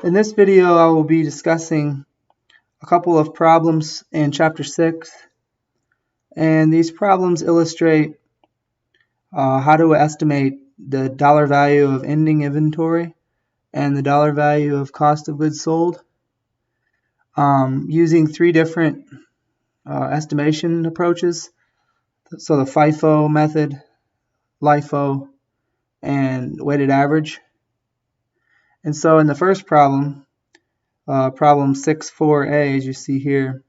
In this video, I will be discussing a couple of problems in Chapter 6, and these problems illustrate how to estimate the dollar value of ending inventory and the dollar value of cost of goods sold using three different estimation approaches. So the FIFO method, LIFO, and weighted average. And so in the first problem, problem 6.4a, as you see here,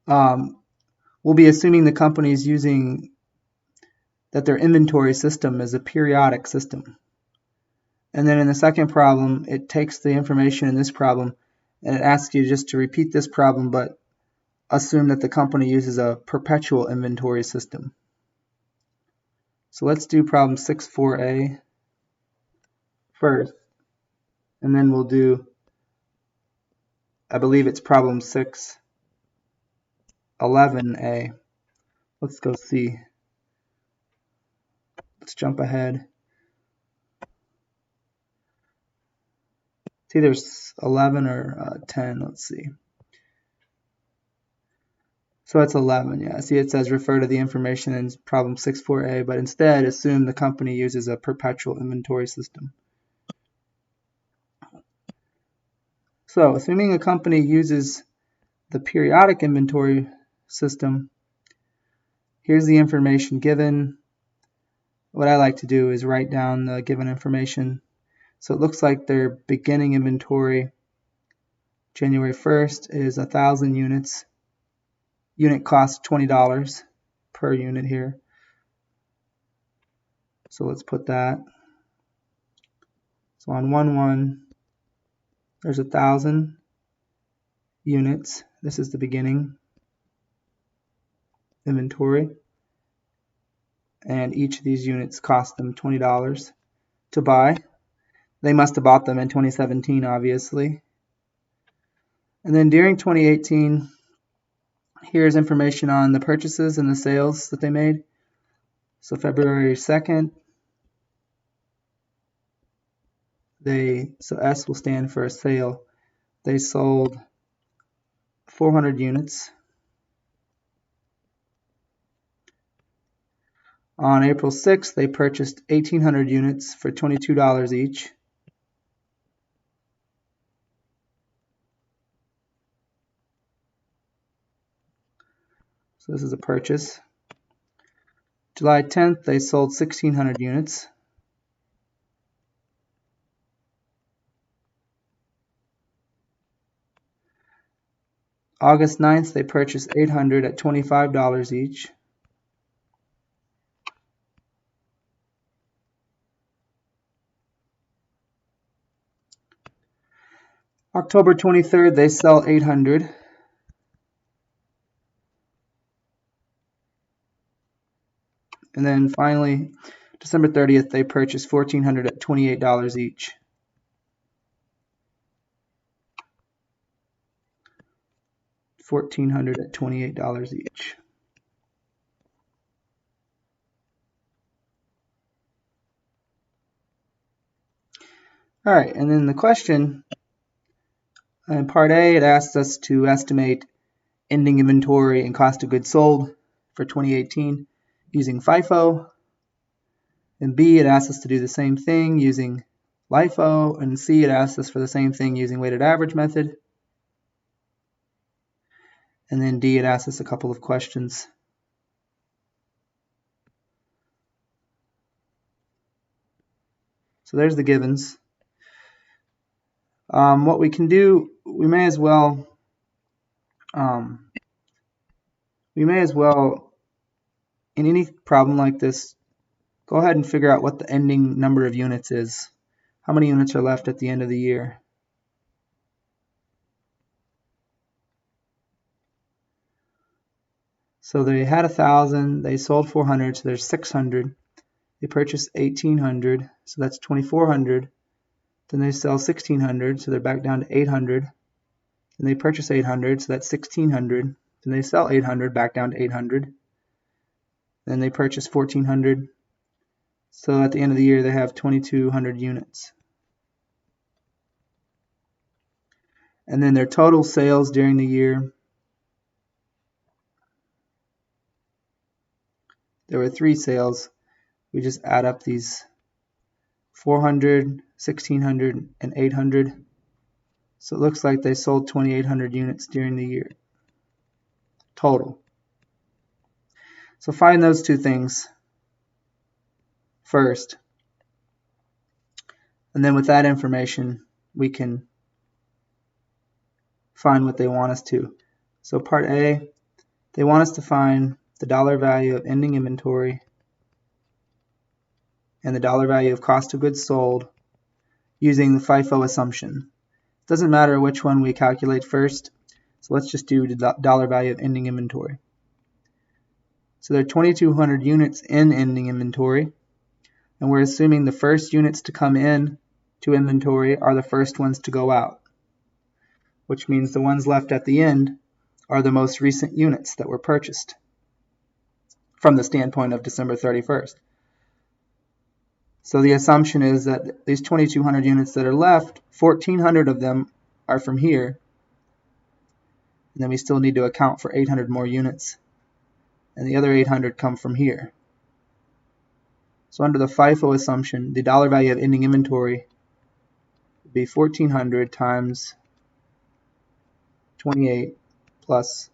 we'll be assuming the company is using that their inventory system is a periodic system. And then in the second problem, it takes the information in this problem and it asks you just to repeat this problem, but assume that the company uses a perpetual inventory system. So let's do problem 6.4a first, and then we'll do, I believe it's problem 6.11a. Let's go see. Let's jump ahead. It's either 11 or 10. Let's see. So it's 11, yeah. See, it says refer to the information in problem 6.4a, but instead assume the company uses a perpetual inventory system. So assuming a company uses the periodic inventory system, here's the information given. What I like to do is write down the given information. So it looks like their beginning inventory, January 1st, is 1,000 units. Unit cost $20 per unit here. So let's put that. So on 1/1, there's 1,000 units. This is the beginning inventory. And each of these units cost them $20 to buy. They must have bought them in 2017, obviously. And then during 2018, here's information on the purchases and the sales that they made. So February 2nd, so S will stand for a sale. They sold 400 units. On April 6th, they purchased 1,800 units for $22 each. So this is a purchase. July 10th, they sold 1,600 units. August 9th, they purchased 800 at $25 each. October 23rd, they sell 800. And then finally, December 30th, they purchased 1,400 at $28 each. $1,400 at $28 each. All right, and then the question in part A, it asks us to estimate ending inventory and cost of goods sold for 2018 using FIFO. And B, it asks us to do the same thing using LIFO. And C, it asks us for the same thing using weighted average method. And then D, it asks us a couple of questions. So there's the givens. What we can do, we may as well in any problem like this, go ahead and figure out what the ending number of units is. How many units are left at the end of the year? So they had 1,000, they sold 400, so there's 600. They purchased 1,800, so that's 2,400. Then they sell 1,600, so they're back down to 800. Then they purchase 800, so that's 1,600. Then they sell 800, back down to 800. Then they purchase 1,400. So at the end of the year, they have 2,200 units. And then their total sales during the year, there were 3 sales. We just add up these 400, 1600, and 800. So it looks like they sold 2,800 units during the year total. So find those two things first. And then with that information, we can find what they want us to. So part A, they want us to find the dollar value of ending inventory and the dollar value of cost of goods sold using the FIFO assumption. It doesn't matter which one we calculate first, so let's just do the dollar value of ending inventory. So there are 2,200 units in ending inventory, and we're assuming the first units to come in to inventory are the first ones to go out, which means the ones left at the end are the most recent units that were purchased from the standpoint of December 31st. So the assumption is that these 2,200 units that are left, 1,400 of them are from here, and then we still need to account for 800 more units, and the other 800 come from here. So under the FIFO assumption, the dollar value of ending inventory would be 1,400 times 28 plus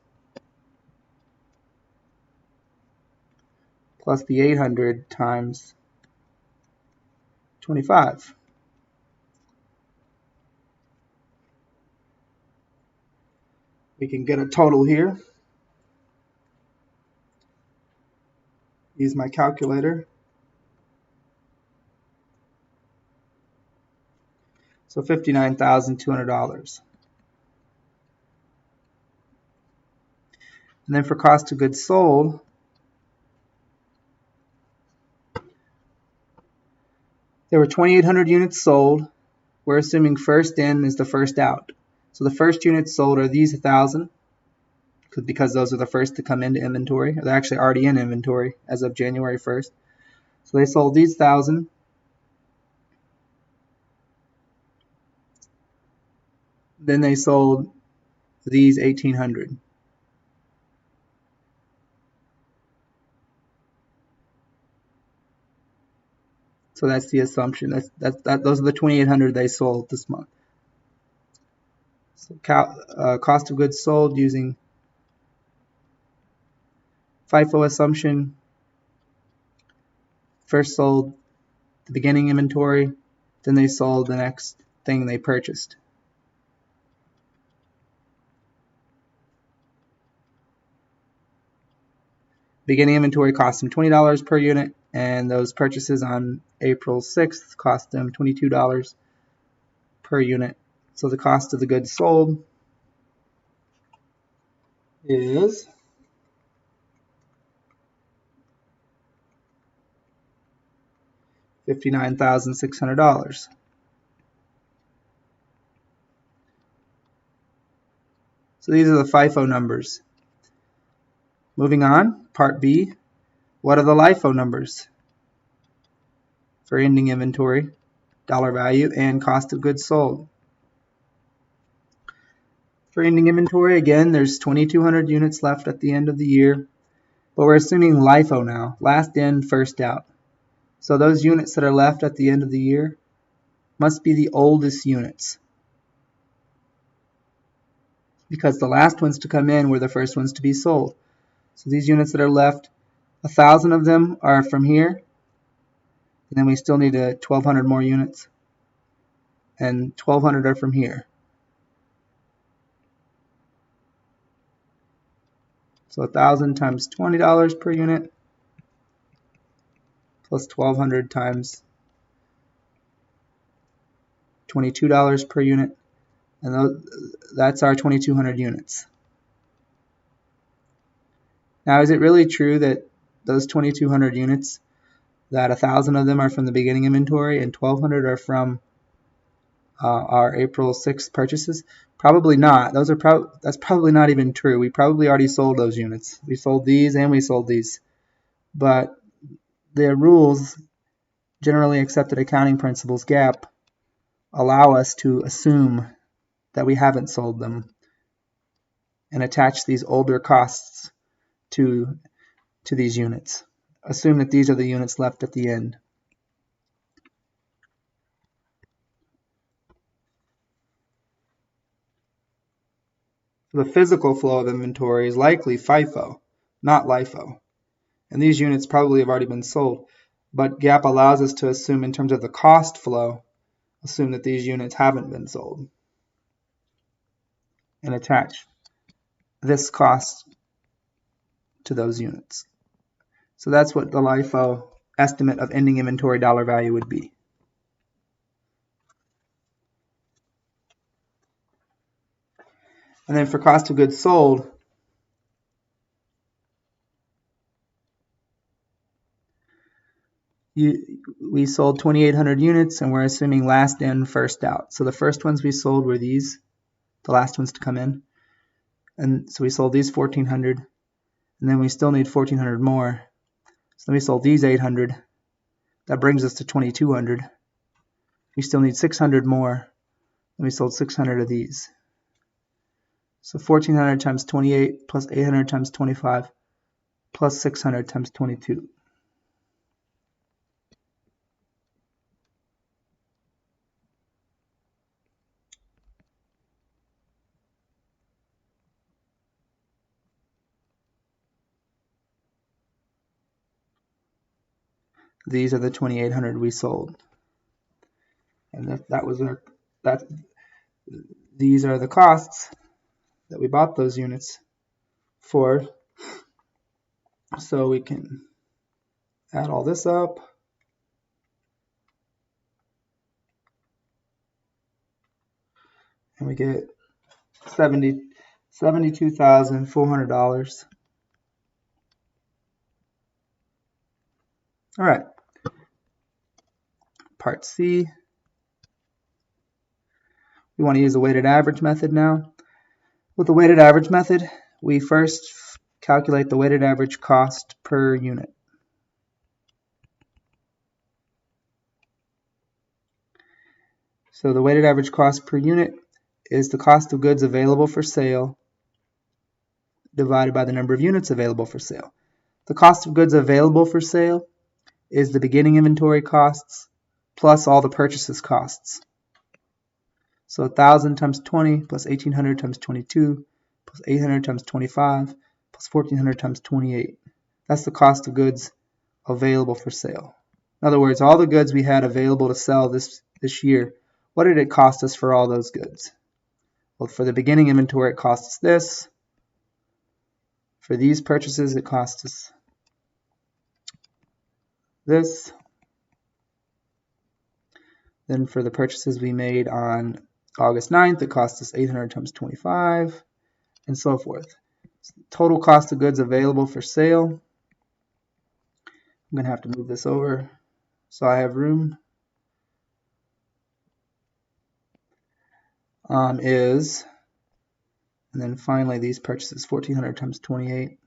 the 800 times 25. We can get a total here. Use my calculator. So $59,200. And then for cost of goods sold, there were 2,800 units sold. We're assuming first in is the first out. So the first units sold are these 1,000, because those are the first to come into inventory. They're actually already in inventory as of January 1st. So they sold these 1,000. Then they sold these 1,800. So that's the assumption. Those are the 2,800 they sold this month. So cost of goods sold using FIFO assumption. First sold the beginning inventory, then they sold the next thing they purchased. Beginning inventory cost them $20 per unit, and those purchases on April 6th cost them $22 per unit. So the cost of the goods sold is $59,600. So these are the FIFO numbers. Moving on, part B, what are the LIFO numbers for ending inventory, dollar value, and cost of goods sold? For ending inventory, again, there's 2,200 units left at the end of the year, but we're assuming LIFO now, last in, first out. So those units that are left at the end of the year must be the oldest units, because the last ones to come in were the first ones to be sold. So these units that are left, 1,000 of them are from here, and then we still need 1,200 more units, and 1,200 are from here. So 1,000 times $20 per unit, plus 1,200 times $22 per unit, and that's our 2,200 units. Now, is it really true that those 2,200 units, that 1,000 of them are from the beginning inventory and 1,200 are from our April 6th purchases? Probably not. That's probably not even true. We probably already sold those units. We sold these and we sold these. But the rules, generally accepted accounting principles, GAAP, allow us to assume that we haven't sold them and attach these older costs to these units. Assume that these are the units left at the end. The physical flow of inventory is likely FIFO, not LIFO. And these units probably have already been sold. But GAAP allows us to assume in terms of the cost flow, assume that these units haven't been sold and attach this cost to those units. So that's what the LIFO estimate of ending inventory dollar value would be. And then for cost of goods sold, we sold 2,800 units and we're assuming last in, first out. So the first ones we sold were these, the last ones to come in. And so we sold these 1,400 and then we still need 1,400 more. So then we sold these 800. That brings us to 2,200. We still need 600 more. And we sold 600 of these. So 1,400 times 28 plus 800 times 25 plus 600 times 22. These are the 2,800 we sold. And these are the costs that we bought those units for. So we can add all this up. And we get $72,400. All right. Part C. We want to use the weighted average method now. With the weighted average method, we first calculate the weighted average cost per unit. So the weighted average cost per unit is the cost of goods available for sale divided by the number of units available for sale. The cost of goods available for sale is the beginning inventory costs plus all the purchases costs. So 1,000 times 20 plus 1,800 times 22 plus 800 times 25 plus 1,400 times 28. That's the cost of goods available for sale. In other words, all the goods we had available to sell this year, what did it cost us for all those goods? Well, for the beginning inventory, it cost us this. For these purchases, it cost us this. Then for the purchases we made on August 9th, it cost us 800 times 25, and so forth. Total cost of goods available for sale. I'm going to have to move this over so I have room. Is, and then finally these purchases, 1,400 times 28.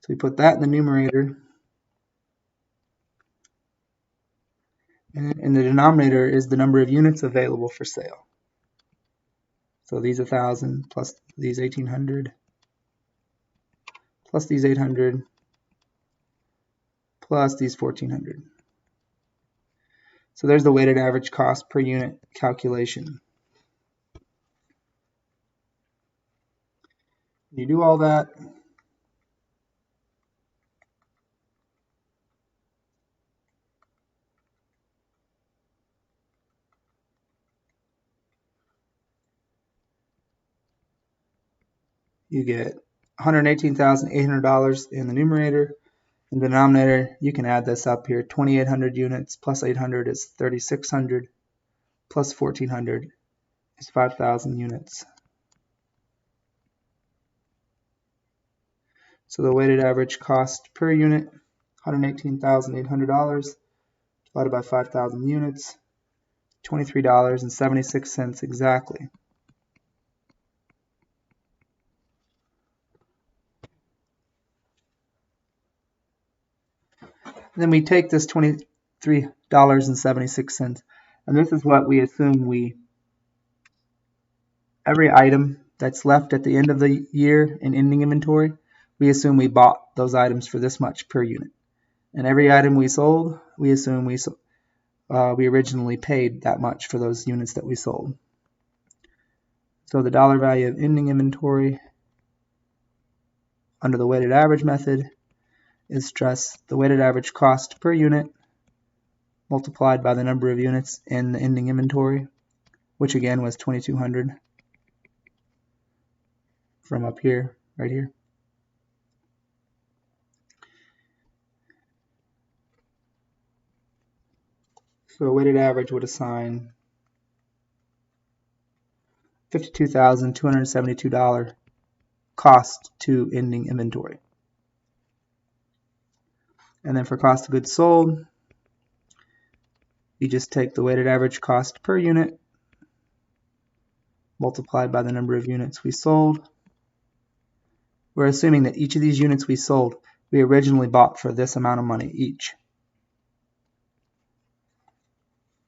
So we put that in the numerator. And in the denominator is the number of units available for sale. So these 1,000 plus these 1,800 plus these 800 plus these 1,400. So there's the weighted average cost per unit calculation. When you do all that, you get $118,800 in the numerator. In the denominator, you can add this up here. 2,800 units plus 800 is 3,600 plus 1,400 is 5,000 units. So the weighted average cost per unit, $118,800 divided by 5,000 units, $23.76 exactly. then we take this $23.76, and this is what we assume every item that's left at the end of the year in ending inventory, we assume we bought those items for this much per unit. And every item we sold, we assume we originally paid that much for those units that we sold. So the dollar value of ending inventory under the weighted average method is just the weighted average cost per unit multiplied by the number of units in the ending inventory, which again was 2,200 from up here, right here. So a weighted average would assign $52,272 cost to ending inventory. And then for cost of goods sold, you just take the weighted average cost per unit multiplied by the number of units we sold. We're assuming that each of these units we sold, we originally bought for this amount of money each.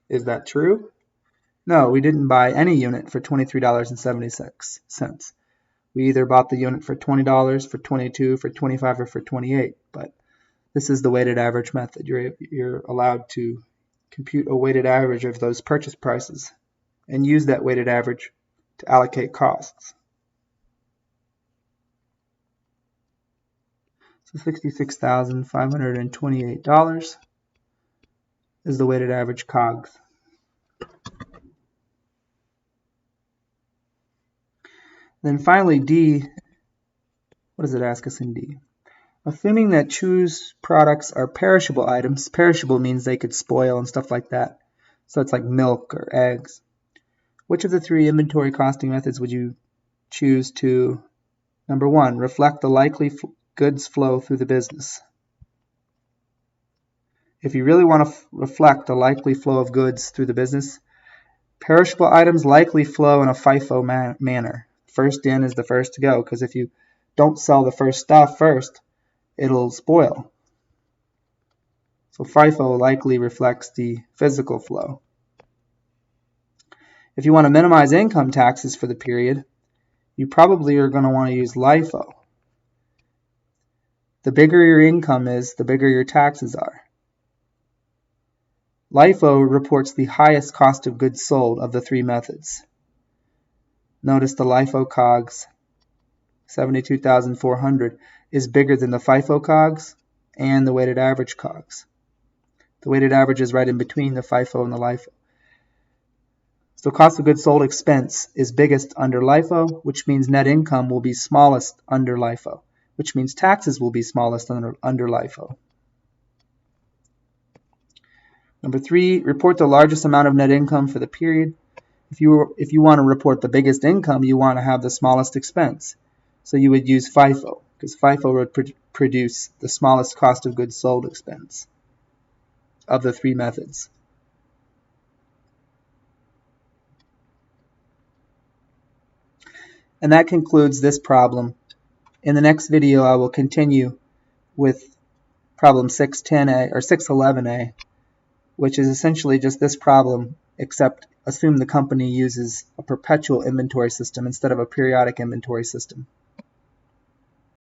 Is that true? No, we didn't buy any unit for $23.76. We either bought the unit for $20, for $22, for $25, or for $28, but this is the weighted average method. You're allowed to compute a weighted average of those purchase prices and use that weighted average to allocate costs. So $66,528 is the weighted average COGS. Then finally, D, what does it ask us in D? Assuming that choose products are perishable items, perishable means they could spoil and stuff like that. So it's like milk or eggs. Which of the three inventory costing methods would you choose to, number one, reflect the likely goods flow through the business? If you really want to reflect the likely flow of goods through the business, perishable items likely flow in a FIFO manner. First in is the first to go, because if you don't sell the first stuff first, it'll spoil. So FIFO likely reflects the physical flow. If you want to minimize income taxes for the period, you probably are going to want to use LIFO. The bigger your income is, the bigger your taxes are. LIFO reports the highest cost of goods sold of the three methods. Notice the LIFO COGS, 72,400, is bigger than the FIFO COGS and the weighted average COGS. The weighted average is right in between the FIFO and the LIFO. So cost of goods sold expense is biggest under LIFO, which means net income will be smallest under LIFO, which means taxes will be smallest under LIFO. Number 3, report the largest amount of net income for the period. If you want to report the biggest income, you want to have the smallest expense. So you would use FIFO, because FIFO would produce the smallest cost of goods sold expense of the three methods. And that concludes this problem. In the next video, I will continue with problem 610A or 611A, which is essentially just this problem, except assume the company uses a perpetual inventory system instead of a periodic inventory system.